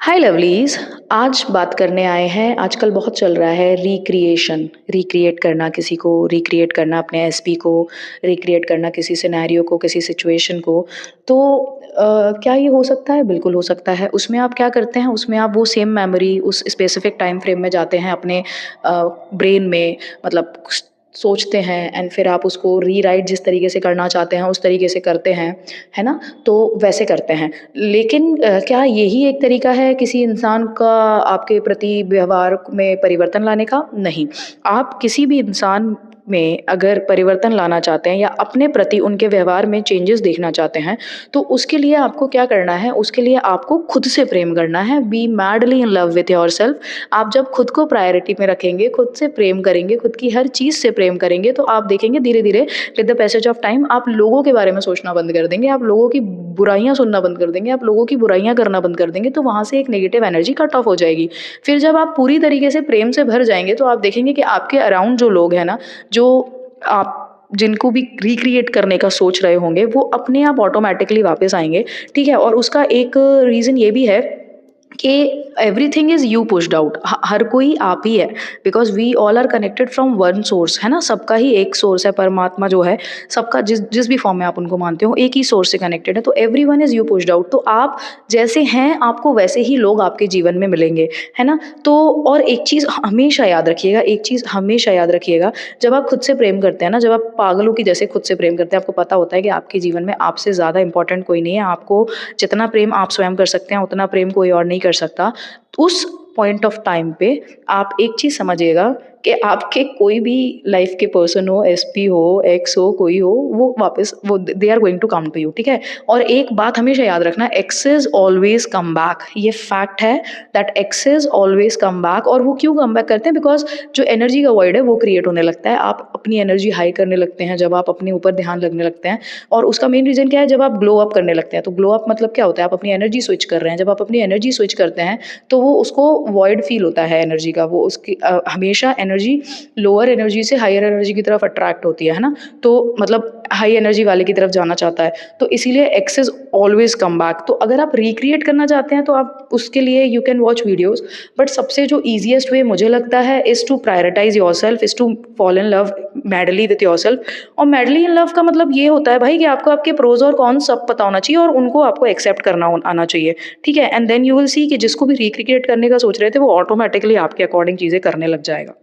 हाय lovelies. आज बात करने आए हैं। आजकल बहुत चल रहा है रिक्रिएशन, रिक्रिएट करना, किसी को रिक्रिएट करना, अपने एसपी को रिक्रिएट करना, किसी सिनेरियो को, किसी सिचुएशन को। तो क्या ये हो सकता है? बिल्कुल हो सकता है। उसमें आप क्या करते हैं, उसमें आप वो सेम मेमोरी उस स्पेसिफिक टाइम फ्रेम में जाते हैं अपने ब्रेन में, मतलब सोचते हैं एंड फिर आप उसको रीराइट जिस तरीके से करना चाहते हैं उस तरीके से करते हैं, है ना? तो वैसे करते हैं। लेकिन क्या यही एक तरीका है किसी इंसान का आपके प्रति व्यवहार में परिवर्तन लाने का? नहीं। आप किसी भी इंसान में अगर परिवर्तन लाना चाहते हैं या अपने प्रति उनके व्यवहार में चेंजेस देखना चाहते हैं, तो उसके लिए आपको क्या करना है? उसके लिए आपको खुद से प्रेम करना है। Be madly in love with yourself. आप जब खुद को प्रायोरिटी में रखेंगे, खुद से प्रेम करेंगे, खुद की हर चीज़ से प्रेम करेंगे, तो आप देखेंगे धीरे-धीरे with the passage of time आप लोगों के बारे में सोचना बंद कर देंगे, आप लोगों की बुराइयाँ सुनना बंद कर देंगे, आप लोगों की बुराइयाँ करना बंद कर देंगे, तो वहाँ से एक नेगेटिव एनर्जी कट ऑफ हो जाएगी। फिर जब आप पूरी तरीके से प्रेम से भर जाएँगे, तो आप देखेंगे कि आपके अराउंड जो लोग हैं ना, जो आप जिनको भी रिक्रिएट करने का सोच रहे होंगे, वो अपने आप ऑटोमैटिकली वापस आएँगे, ठीक है? और उसका एक रीज़न ये भी है कि everything is you pushed out. हर कोई आप ही है, because we all are connected from one source, है ना? सबका ही एक सोर्स है, परमात्मा जो है, सबका जिस जिस भी फॉर्म में आप उनको मानते हो, एक ही सोर्स से कनेक्टेड है। तो everyone is you pushed out. तो आप जैसे हैं, आपको वैसे ही लोग आपके जीवन में मिलेंगे, है ना? तो और एक चीज़ हमेशा याद रखिएगा, एक चीज़ हमेशा याद रखिएगा, जब आप खुद से प्रेम करते हैं ना, जब आप पागलों की जैसे खुद से प्रेम करते हैं, आपको पता होता है कि आपके जीवन में आपसे ज़्यादा इम्पोर्टेंट कोई नहीं है। आपको जितना प्रेम आप स्वयं कर सकते हैं, उतना प्रेम कोई और नहीं कर सकता। उस पॉइंट ऑफ टाइम पे आप एक चीज़ समझिएगा कि आपके कोई भी लाइफ के पर्सन हो, एसपी हो, एक्स हो, कोई हो, वो वापस वो they are going to come to you, ठीक है? और एक बात हमेशा याद रखना, एक्सेस ऑलवेज कम बैक। ये फैक्ट है that excess always come back. और वो क्यों कम बैक करते हैं? बिकॉज जो एनर्जी का वॉइड है वो क्रिएट होने लगता है। आप अपनी एनर्जी हाई करने लगते हैं जब आप अपने ऊपर ध्यान लगने लगते हैं। और उसका मेन रीज़न क्या है? जब आप ग्लो अप करने लगते हैं। तो ग्लो अप मतलब क्या होता है? आप अपनी एनर्जी स्विच कर रहे हैं। जब आप अपनी एनर्जी स्विच करते हैं, तो वो उसको वॉइड फील होता है एनर्जी का। वो उसकी हमेशा एनर्जी लोअर एनर्जी से हायर एनर्जी की तरफ अट्रैक्ट होती है ना? तो मतलब हाई एनर्जी वाले की तरफ जाना चाहता है। तो इसीलिए एक्सेस ऑलवेज कम बैक। तो अगर आप रिक्रिएट करना चाहते हैं, तो आप उसके लिए you can watch videos. But सबसे जो ईज़िएस्ट वे मुझे लगता है is to prioritise yourself, is to fall in love madly with yourself. और मैडली इन लव का मतलब ये होता है भाई कि आपको आपके प्रोज़ और कॉन्स सब पता होना चाहिए और उनको आपको एक्सेप्ट करना आना चाहिए, ठीक है? And then you will see कि जिसको भी रिक्रिएट करने का सोच रहे थे, वो ऑटोमैटिकली आपके अकॉर्डिंग चीज़ें करने लग जाएगा।